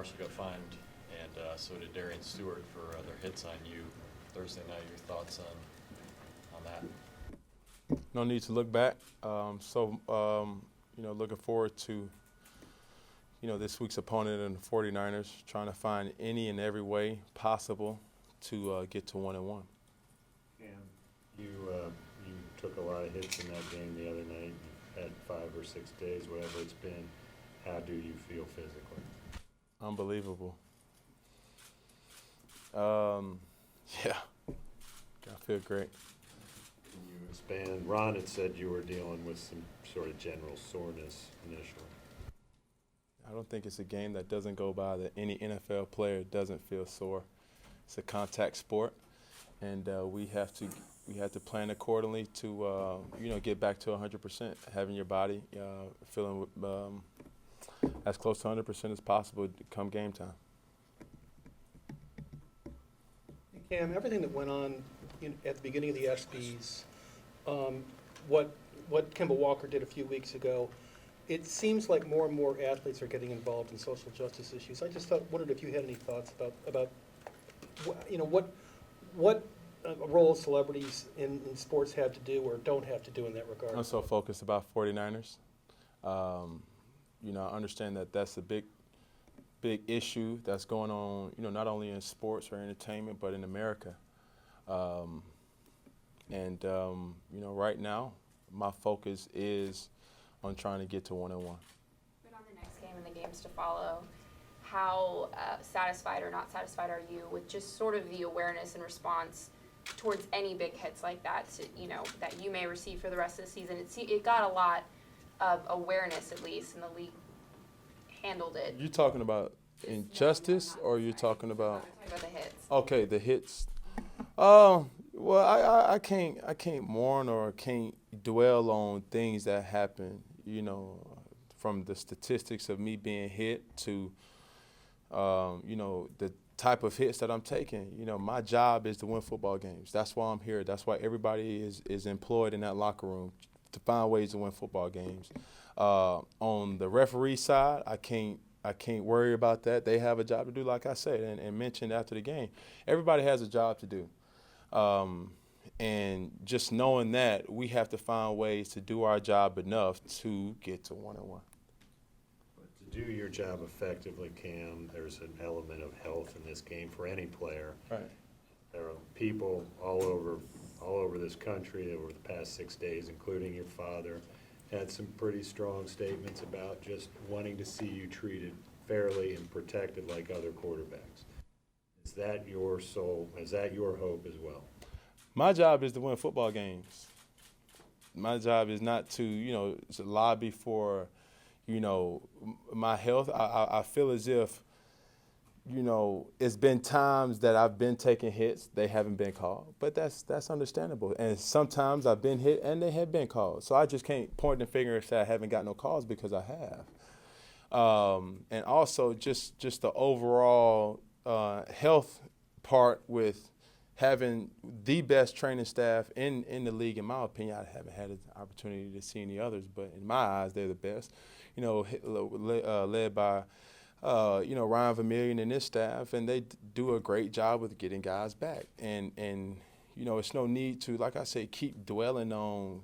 Marshall got fined, and so did Darian Stewart for their hits on you Thursday night. Your thoughts on that? No need to look back. Looking forward to, this week's opponent in the 49ers, trying to find any and every way possible to get to 1-1. You took a lot of hits in that game the other night. You had 5 or 6 days, whatever it's been. How do you feel physically? Unbelievable. Yeah, I feel great. Can you expand? Ron had said you were dealing with some sort of general soreness initially. I don't think it's a game that doesn't go by that any NFL player doesn't feel sore. It's a contact sport, and we have to plan accordingly to get back to 100%, having your body feeling as close to 100% as possible come game time. Cam, everything that went on at the beginning of the ESPYs, what Kemba Walker did a few weeks ago, it seems like more and more athletes are getting involved in social justice issues. I just wondered if you had any thoughts about what role celebrities in sports have to do or don't have to do in that regard. I'm so focused about 49ers. I understand that that's a big issue that's going on, not only in sports or entertainment, but in America. Right now, my focus is on trying to get to 1-1. But on the next game and the games to follow, how satisfied or not satisfied are you with just sort of the awareness and response towards any big hits like that, that you may receive for the rest of the season? It got a lot of awareness, at least, and the league handled it. You talking about injustice, or you're talking about? I'm talking about the hits. Okay, the hits. Well, I can't mourn or can't dwell on things that happen. From the statistics of me being hit to, the type of hits that I'm taking. My job is to win football games. That's why I'm here. That's why everybody is employed in that locker room, to find ways to win football games. On the referee side, I can't worry about that. They have a job to do, like I said, and mentioned after the game. Everybody has a job to do. And just knowing that, we have to find ways to do our job enough to get to 1-1. But to do your job effectively, Cam, there's an element of health in this game for any player. Right. There are people all over this country over the past 6 days, including your father, had some pretty strong statements about just wanting to see you treated fairly and protected like other quarterbacks. Is that your soul? Is that your hope as well? My job is to win football games. My job is not to lobby for, my health. I feel as if, it's been times that I've been taking hits, they haven't been called, but that's understandable. And sometimes I've been hit and they have been called. So I just can't point the finger and say I haven't got no calls, because I have. And also just the overall health part with having the best training staff in the league. In my opinion, I haven't had an opportunity to see any others, but in my eyes, they're the best. Led by Ryan Vermillion and his staff, and they do a great job with getting guys back. And it's no need to, like I say, keep dwelling on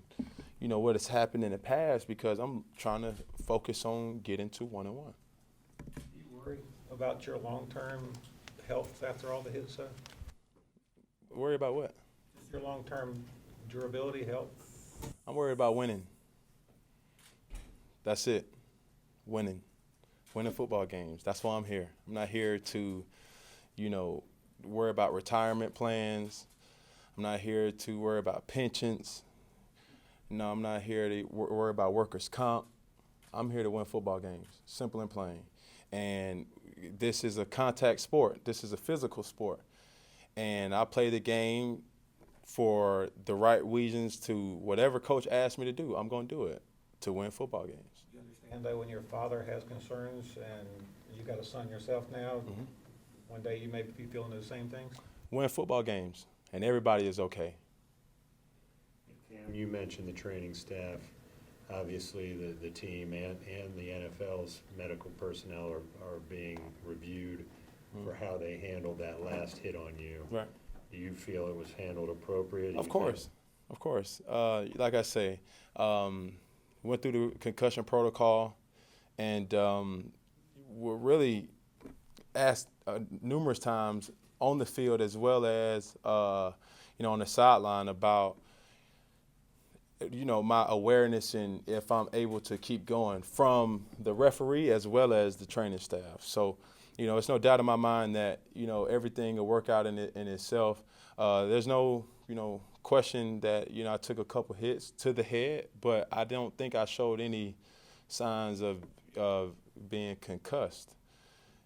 what has happened in the past, because I'm trying to focus on getting to 1-1. Do you worry about your long-term health after all the hits? Worry about what? Just your long-term durability, health? I'm worried about winning. That's it. Winning football games. That's why I'm here. I'm not here to, worry about retirement plans. I'm not here to worry about pensions. No, I'm not here to worry about workers' comp. I'm here to win football games, simple and plain. And this is a contact sport. This is a physical sport. And I play the game for the right reasons. To whatever coach asks me to do, I'm going to do it to win football games. You understand, though, when your father has concerns and you got a son yourself now, one day you may be feeling the same things? Win football games, and everybody is okay. Cam, you mentioned the training staff, obviously the team and the NFL's medical personnel are being reviewed for how they handled that last hit on you. Right. Do you feel it was handled appropriate? Of course. Like I say, went through the concussion protocol, and were really asked numerous times on the field as well as on the sideline about my awareness and if I'm able to keep going from the referee as well as the training staff. So, it's no doubt in my mind that everything will work out in itself. There's no question that I took a couple hits to the head, but I don't think I showed any signs of being concussed.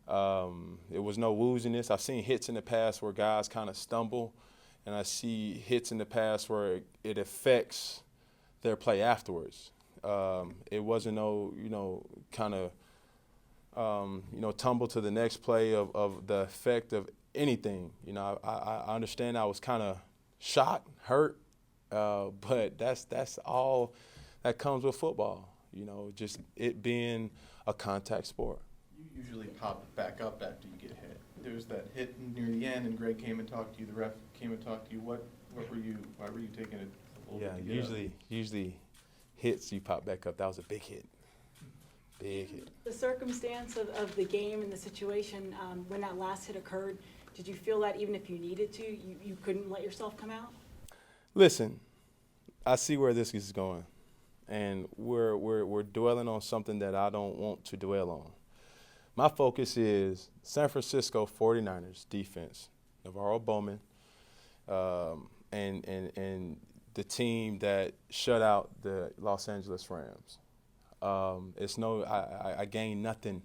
It was no wooziness. I've seen hits in the past where guys kind of stumble, and I see hits in the past where it affects their play afterwards. It wasn't no kind of tumble to the next play of the effect of anything. I understand I was kind of shot, hurt, but that's all that comes with football. Just it being a contact sport. You usually pop back up after you get hit. There was that hit near the end, and Greg came and talked to you. The ref came and talked to you. Why were you taking it a little bit to get up? Usually hits you pop back up. That was a big hit. Big hit. The circumstance of the game and the situation, when that last hit occurred, did you feel that even if you needed to, you couldn't let yourself come out? Listen, I see where this is going, and we're dwelling on something that I don't want to dwell on. My focus is San Francisco 49ers defense, Navarro Bowman, and the team that shut out the Los Angeles Rams. I gained nothing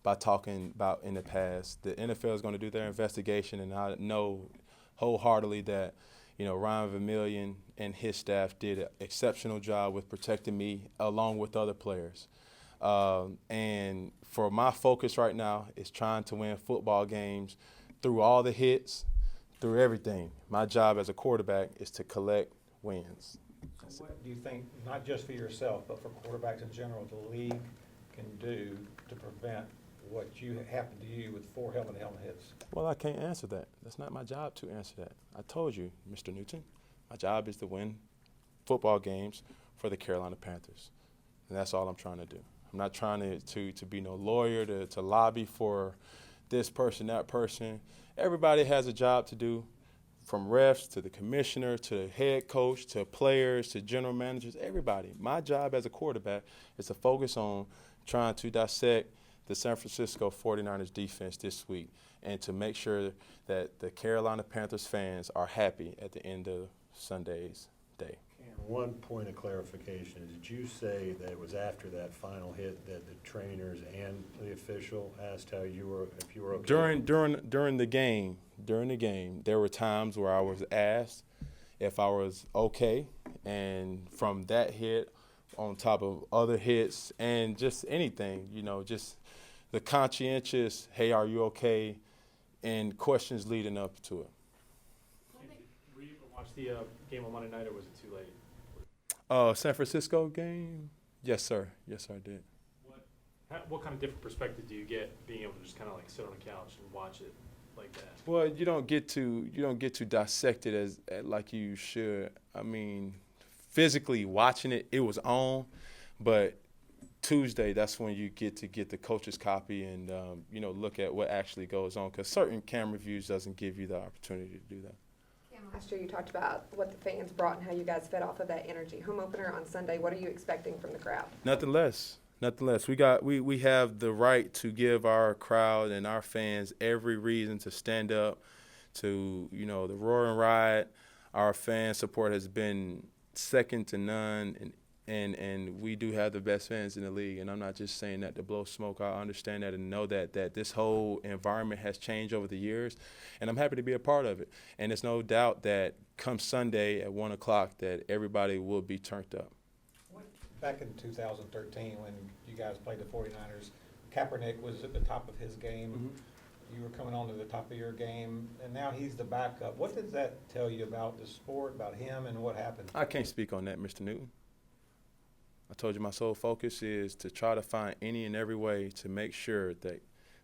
by talking about in the past. The NFL is going to do their investigation, and I know wholeheartedly that Ryan Vermillion and his staff did an exceptional job with protecting me along with other players. And for my focus right now is trying to win football games through all the hits, through everything. My job as a quarterback is to collect wins. So what do you think, not just for yourself, but for quarterbacks in general, the league can do to prevent what happened to you with 4 helmet-to-helmet hits? Well, I can't answer that. That's not my job to answer that. I told you, Mr. Newton, my job is to win football games for the Carolina Panthers. And that's all I'm trying to do. I'm not trying to be no lawyer, to lobby for this person, that person. Everybody has a job to do, from refs to the commissioner to the head coach to players to general managers, everybody. My job as a quarterback is to focus on trying to dissect the San Francisco 49ers defense this week and to make sure that the Carolina Panthers fans are happy at the end of Sunday's day. One point of clarification, did you say that it was after that final hit that the trainers and the official asked if you were okay? During the game, there were times where I was asked if I was okay, and from that hit on top of other hits and just anything, just the conscientious, hey, are you okay, and questions leading up to it. Were you able to watch the game on Monday night, or was it too late? San Francisco game? Yes, sir. Yes, sir, I did. What kind of different perspective do you get being able to just kind of like sit on the couch and watch it like that? Well, you don't get to dissect it as like you should. I mean, physically watching it, it was on, but Tuesday, that's when you get the coach's copy and look at what actually goes on, because certain camera views doesn't give you the opportunity to do that. Last year you talked about what the fans brought and how you guys fed off of that energy. Home opener on Sunday, what are you expecting from the crowd? Nothing less. We have the right to give our crowd and our fans every reason to stand up to, the roaring riot. Our fan support has been second to none, and we do have the best fans in the league. And I'm not just saying that to blow smoke. I understand that and know that this whole environment has changed over the years, and I'm happy to be a part of it. And there's no doubt that come Sunday at 1 o'clock that everybody will be turned up. Back in 2013, when you guys played the 49ers, Kaepernick was at the top of his game. Mm-hmm. You were coming on to the top of your game, and now he's the backup. What does that tell you about the sport, about him, and what happened? I can't speak on that, Mr. Newton. I told you my sole focus is to try to find any and every way to make sure that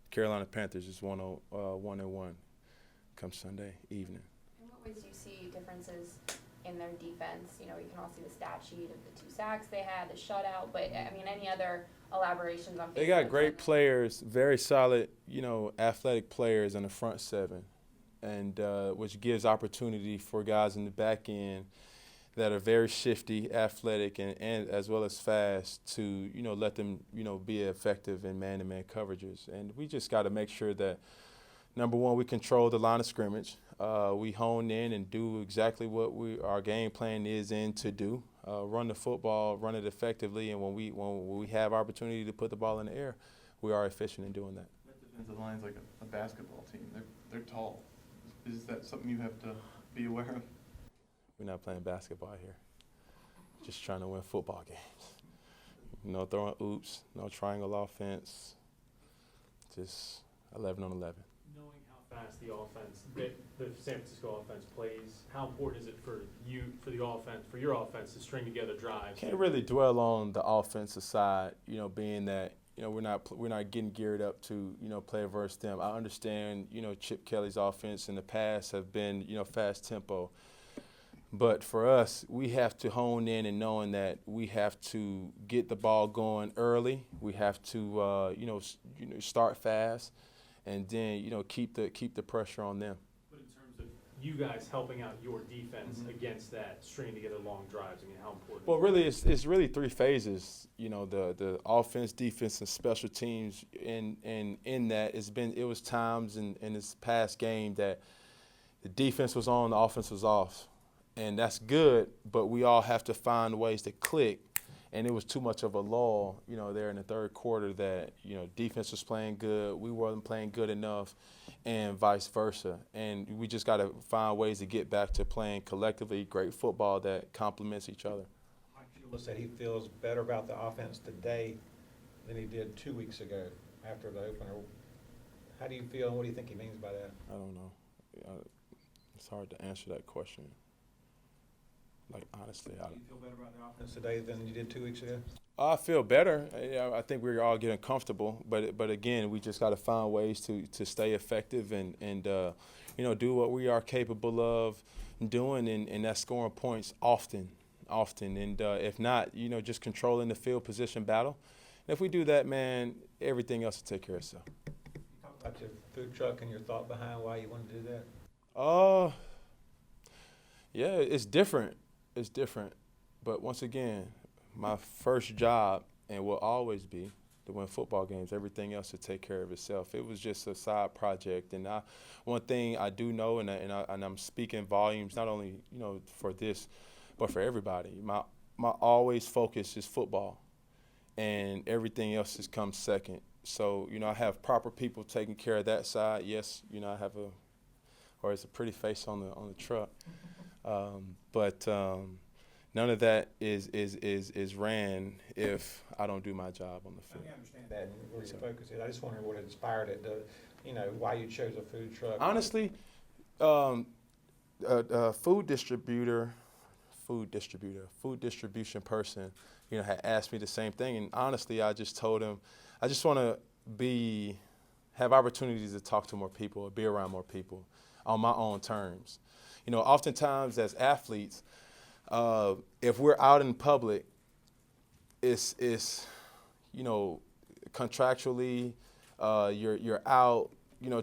Carolina Panthers is 1-1 come Sunday evening. In what ways do you see differences in their defense? You know, you can all see the stat sheet of the 2 sacks they had, the shutout, but I mean, any other elaborations on? They got great players, very solid, athletic players in the front seven, and which gives opportunity for guys in the back end that are very shifty, athletic, and as well as fast to, let them, be effective in man-to-man coverages. And we just got to make sure that, number one, we control the line of scrimmage. We hone in and do exactly what our game plan is in to do. Run the football, run it effectively, and when we have opportunity to put the ball in the air, we are efficient in doing that. That defensive line's like a basketball team. They're tall. Is that something you have to be aware of? We're not playing basketball here. Just trying to win football games. No throwing oops, no triangle offense. Just 11 on 11. Knowing how fast the offense, the San Francisco offense plays, how important is it for you, for your offense to string together drives? Can't really dwell on the offensive side, being that we're not getting geared up to play versus them. I understand Chip Kelly's offense in the past have been fast tempo. But for us, we have to hone in and knowing that we have to get the ball going early. We have to, start fast, and then keep the pressure on them. But in terms of you guys helping out your defense against that stringing together long drives, I mean, how important? Well, really, it's really 3 phases. The offense, defense, and special teams. In that, it was times in this past game that the defense was on, the offense was off. And that's good, but we all have to find ways to click. And it was too much of a lull, there in the third quarter that, defense was playing good, we wasn't playing good enough, and vice versa. And we just got to find ways to get back to playing collectively great football that complements each other. Mike Shula said he feels better about the offense today than he did 2 weeks ago after the opener. How do you feel, and what do you think he means by that? I don't know. It's hard to answer that question. Like, honestly, Do you feel better about the offense today than you did 2 weeks ago? I feel better. I think we're all getting comfortable, but again, we just got to find ways to stay effective and do what we are capable of doing, and that's scoring points often. And if not, just controlling the field position battle. And if we do that, man, everything else will take care of itself. You talk about your food truck and your thought behind why you want to do that. Yeah, it's different. It's different. But once again, my first job, and will always be, to win football games. Everything else to take care of itself. It was just a side project. And one thing I do know, and I'm speaking volumes, not only for this, but for everybody. My always focus is football, and everything else has come second. So I have proper people taking care of that side. Yes, I have it's a pretty face on the truck. But none of that is ran if I don't do my job on the field. I understand that and where your focus is. I just wondered what inspired it to, why you chose a food truck. Honestly, a food distribution person, had asked me the same thing. And honestly, I just told him, I just want to have opportunities to talk to more people or be around more people on my own terms. Oftentimes as athletes, if we're out in public, it's contractually, you're out,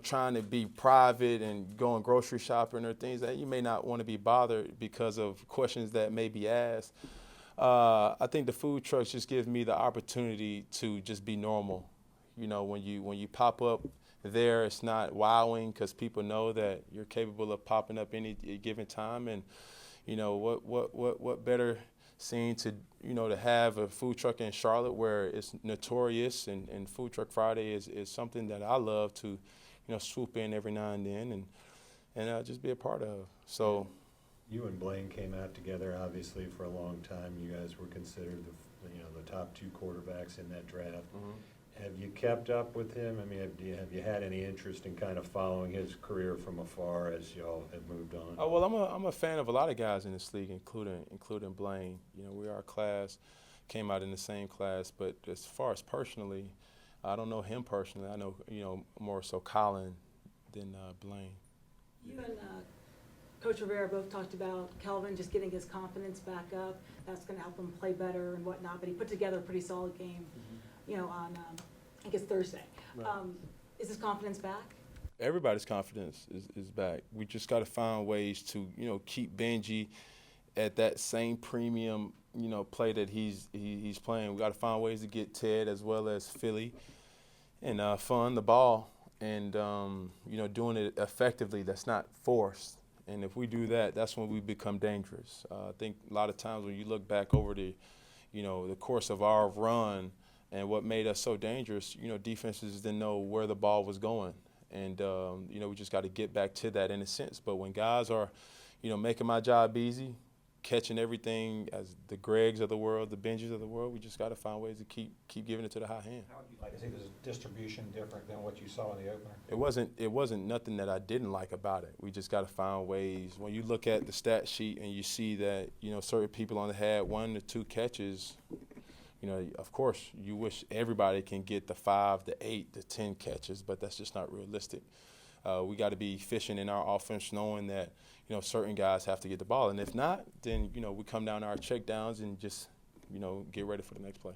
trying to be private and going grocery shopping or things that you may not want to be bothered because of questions that may be asked. I think the food trucks just give me the opportunity to just be normal. When you pop up there, it's not wowing because people know that you're capable of popping up any given time. And what better scene to have a food truck in Charlotte where it's notorious, and Food Truck Friday is something that I love to swoop in every now and then and just be a part of. So You and Blaine came out together, obviously, for a long time. You guys were considered the top 2 quarterbacks in that draft. Mm-hmm. Have you kept up with him? I mean, have you had any interest in kind of following his career from afar as y'all have moved on? Well, I'm a fan of a lot of guys in this league, including Blaine. We are a class came out in the same class. But as far as personally, I don't know him personally. I know, more so Colin than Blaine. You and Coach Rivera both talked about Kelvin just getting his confidence back up. That's going to help him play better and whatnot. But he put together a pretty solid game, on I guess Thursday. Right. Is his confidence back? Everybody's confidence is back. We just got to find ways to, keep Benji at that same premium, play that he's playing. We got to find ways to get Ted as well as Philly and fund the ball and, doing it effectively. That's not forced. And if we do that, that's when we become dangerous. I think a lot of times when you look back over the course of our run and what made us so dangerous, defenses didn't know where the ball was going. And, we just got to get back to that in a sense. But when guys are, making my job easy, catching everything as the Gregs of the world, the Benjis of the world, we just got to find ways to keep giving it to the high hand. How would you like to see this distribution different than what you saw in the opener? It wasn't nothing that I didn't like about it. We just got to find ways. When you look at the stat sheet and you see that, certain people only had 1 to 2 catches, of course, you wish everybody can get the 5 to 8 to 10 catches, but that's just not realistic. We got to be efficient in our offense, knowing that, certain guys have to get the ball. And if not, then, we come down to our check downs and just, get ready for the next play.